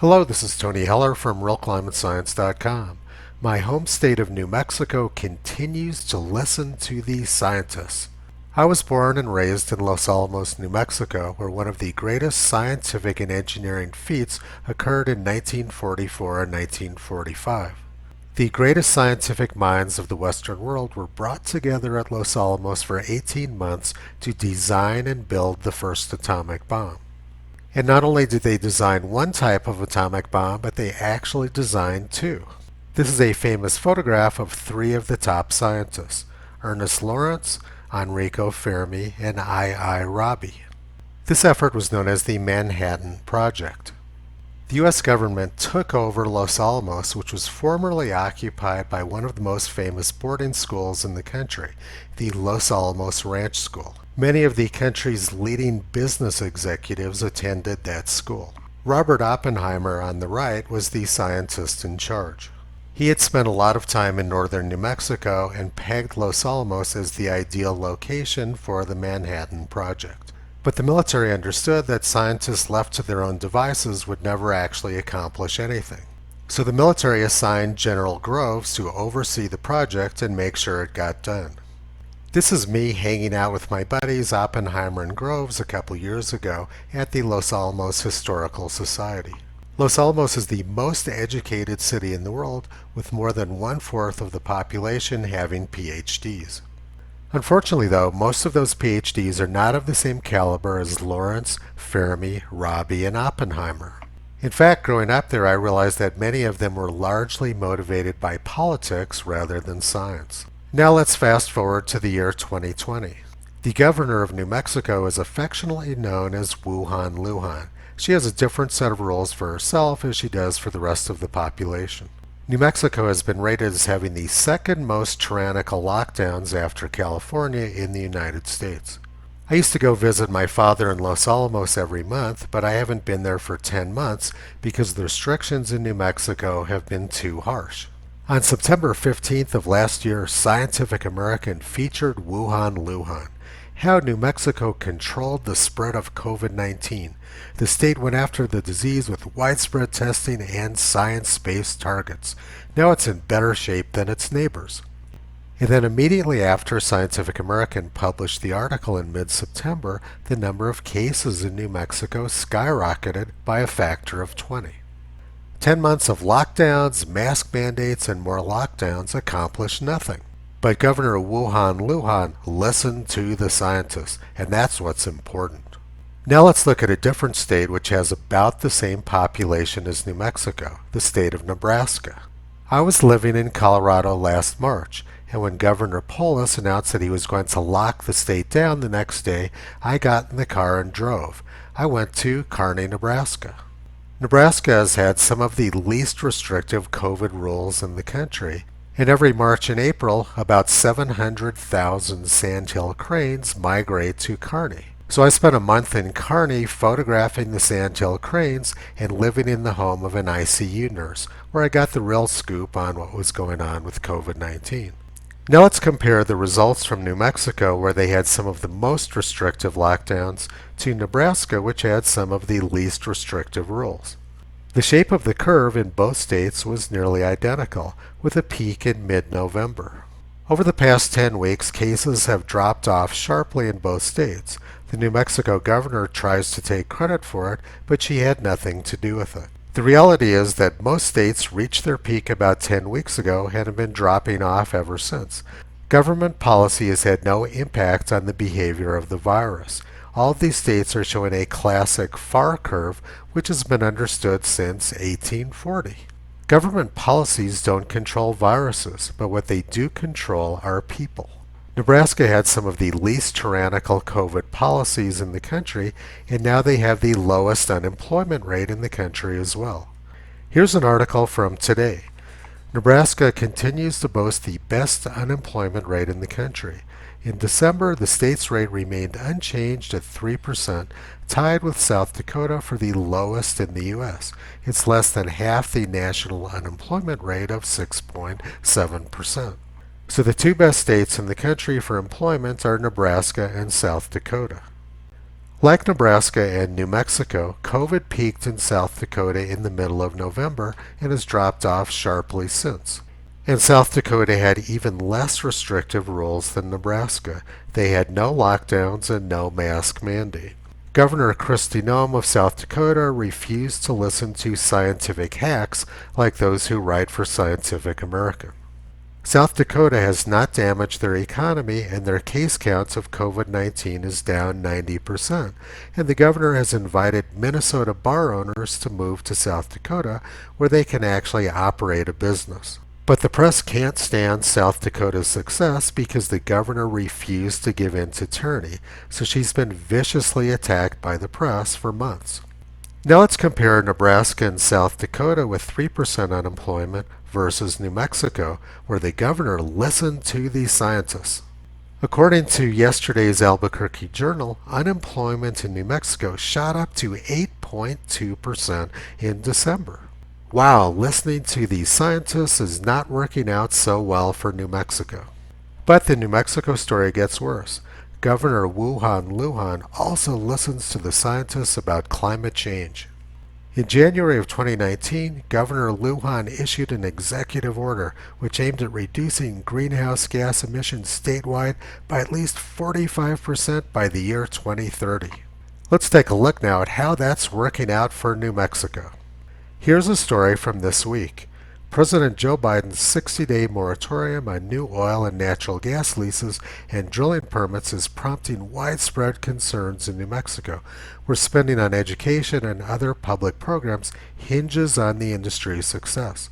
Hello, this is Tony Heller from RealClimateScience.com. My home state of New Mexico continues to listen to the scientists. I was born and raised in Los Alamos, New Mexico, where one of the greatest scientific and engineering feats occurred in 1944 and 1945. The greatest scientific minds of the Western world were brought together at Los Alamos for 18 months to design and build the first atomic bomb. And not only did they design one type of atomic bomb, but they actually designed two. This is a famous photograph of three of the top scientists: Ernest Lawrence, Enrico Fermi, and I. Rabi. This effort was known as the Manhattan Project. The U.S. government took over Los Alamos, which was formerly occupied by one of the most famous boarding schools in the country, the Los Alamos Ranch School. Many of the country's leading business executives attended that school. Robert Oppenheimer, on the right, was the scientist in charge. He had spent a lot of time in northern New Mexico and pegged Los Alamos as the ideal location for the Manhattan Project. But the military understood that scientists left to their own devices would never actually accomplish anything. So the military assigned General Groves to oversee the project and make sure it got done. This is me hanging out with my buddies Oppenheimer and Groves a couple years ago at the Los Alamos Historical Society. Los Alamos is the most educated city in the world, with more than 1/4 of the population having PhDs. Unfortunately, though, most of those PhDs are not of the same caliber as Lawrence, Fermi, Rabi, and Oppenheimer. In fact, growing up there, I realized that many of them were largely motivated by politics rather than science. Now let's fast forward to the year 2020. The governor of New Mexico is affectionately known as Wuhan Lujan. She has a different set of rules for herself as she does for the rest of the population. New Mexico has been rated as having the second most tyrannical lockdowns after California in the United States. I used to go visit my father in Los Alamos every month, but I haven't been there for 10 months because the restrictions in New Mexico have been too harsh. On September 15th of last year, Scientific American featured Wuhan Lujan, how New Mexico controlled the spread of COVID-19. The state went after the disease with widespread testing and science-based targets. Now it's in better shape than its neighbors. And then immediately after Scientific American published the article in mid-September, the number of cases in New Mexico skyrocketed by a factor of 20. 10 months of lockdowns, mask mandates, and more lockdowns accomplished nothing. But Governor Wuhan Lujan listened to the scientists, and that's what's important. Now let's look at a different state which has about the same population as New Mexico, the state of Nebraska. I was living in Colorado last March, and when Governor Polis announced that he was going to lock the state down the next day, I got in the car and drove. I went to Kearney, Nebraska. Nebraska has had some of the least restrictive COVID rules in the country, and every March and April, about 700,000 sandhill cranes migrate to Kearney. So I spent a month in Kearney photographing the sandhill cranes and living in the home of an ICU nurse, where I got the real scoop on what was going on with COVID-19. Now let's compare the results from New Mexico, where they had some of the most restrictive lockdowns, to Nebraska, which had some of the least restrictive rules. The shape of the curve in both states was nearly identical, with a peak in mid-November. Over the past 10 weeks, cases have dropped off sharply in both states. The New Mexico governor tries to take credit for it, but she had nothing to do with it. The reality is that most states reached their peak about 10 weeks ago and have been dropping off ever since. Government policy has had no impact on the behavior of the virus. All of these states are showing a classic FAR curve, which has been understood since 1840. Government policies don't control viruses, but what they do control are people. Nebraska had some of the least tyrannical COVID policies in the country, and now they have the lowest unemployment rate in the country as well. Here's an article from today. Nebraska continues to boast the best unemployment rate in the country. In December, the state's rate remained unchanged at 3%, tied with South Dakota for the lowest in the U.S. It's less than half the national unemployment rate of 6.7%. So the two best states in the country for employment are Nebraska and South Dakota. Like Nebraska and New Mexico, COVID peaked in South Dakota in the middle of November and has dropped off sharply since. And South Dakota had even less restrictive rules than Nebraska. They had no lockdowns and no mask mandate. Governor Kristi Noem of South Dakota refused to listen to scientific hacks like those who write for Scientific American. South Dakota has not damaged their economy, and their case counts of COVID-19 is down 90%, and the governor has invited Minnesota bar owners to move to South Dakota where they can actually operate a business. But the press can't stand South Dakota's success because the governor refused to give in to tyranny, so she's been viciously attacked by the press for months. Now let's compare Nebraska and South Dakota with 3% unemployment versus New Mexico, where the governor listened to the scientists. According to yesterday's Albuquerque Journal, unemployment in New Mexico shot up to 8.2% in December. Wow, listening to these scientists is not working out so well for New Mexico. But the New Mexico story gets worse. Governor Wuhan Lujan also listens to the scientists about climate change. In January of 2019, Governor Lujan issued an executive order which aimed at reducing greenhouse gas emissions statewide by at least 45% by the year 2030. Let's take a look now at how that's working out for New Mexico. Here's a story from this week. President Joe Biden's 60-day moratorium on new oil and natural gas leases and drilling permits is prompting widespread concerns in New Mexico, where spending on education and other public programs hinges on the industry's success.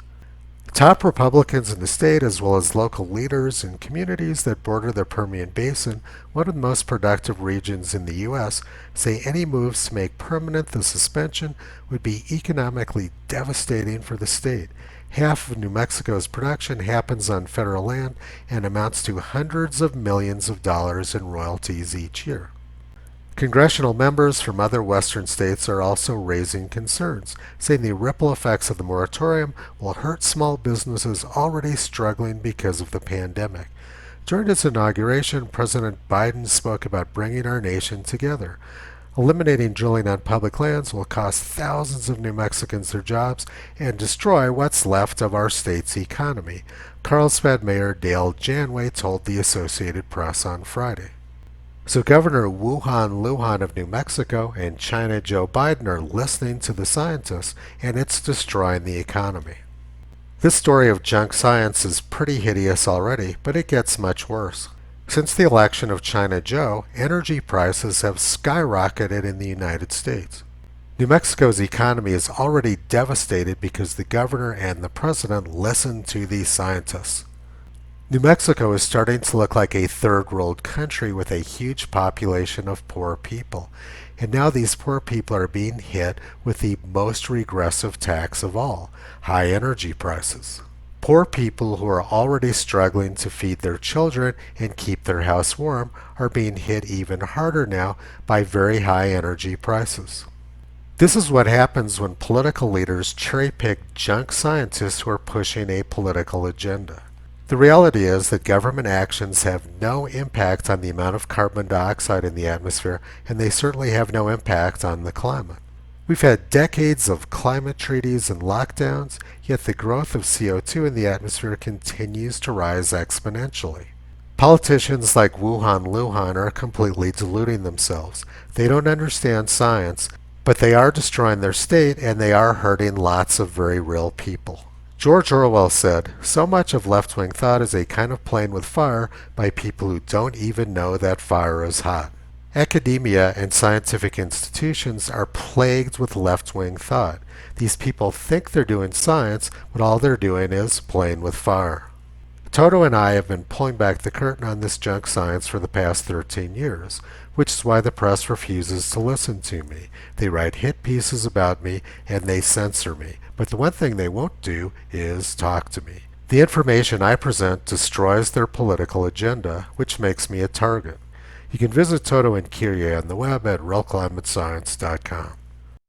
Top Republicans in the state, as well as local leaders in communities that border the Permian Basin, one of the most productive regions in the U.S., say any moves to make permanent the suspension would be economically devastating for the state. Half of New Mexico's production happens on federal land and amounts to hundreds of millions of dollars in royalties each year. Congressional members from other western states are also raising concerns, saying the ripple effects of the moratorium will hurt small businesses already struggling because of the pandemic. During his inauguration, President Biden spoke about bringing our nation together. Eliminating drilling on public lands will cost thousands of New Mexicans their jobs and destroy what's left of our state's economy, Carlsbad Mayor Dale Janway told the Associated Press on Friday. So Governor Wuhan Lujan of New Mexico and China Joe Biden are listening to the scientists, and it's destroying the economy. This story of junk science is pretty hideous already, but it gets much worse. Since the election of China Joe, energy prices have skyrocketed in the United States. New Mexico's economy is already devastated because the governor and the president listen to these scientists. New Mexico is starting to look like a third world country with a huge population of poor people. And now these poor people are being hit with the most regressive tax of all, high energy prices. Poor people who are already struggling to feed their children and keep their house warm are being hit even harder now by very high energy prices. This is what happens when political leaders cherry-pick junk scientists who are pushing a political agenda. The reality is that government actions have no impact on the amount of carbon dioxide in the atmosphere, and they certainly have no impact on the climate. We've had decades of climate treaties and lockdowns, yet the growth of CO2 in the atmosphere continues to rise exponentially. Politicians like Wuhan Lujan are completely deluding themselves. They don't understand science, but they are destroying their state and they are hurting lots of very real people. George Orwell said, "So much of left-wing thought is a kind of playing with fire by people who don't even know that fire is hot." Academia and scientific institutions are plagued with left-wing thought. These people think they're doing science, but all they're doing is playing with fire. Toto and I have been pulling back the curtain on this junk science for the past 13 years, which is why the press refuses to listen to me. They write hit pieces about me and they censor me, but the one thing they won't do is talk to me. The information I present destroys their political agenda, which makes me a target. You can visit Toto and Kyrie on the web at realclimatescience.com.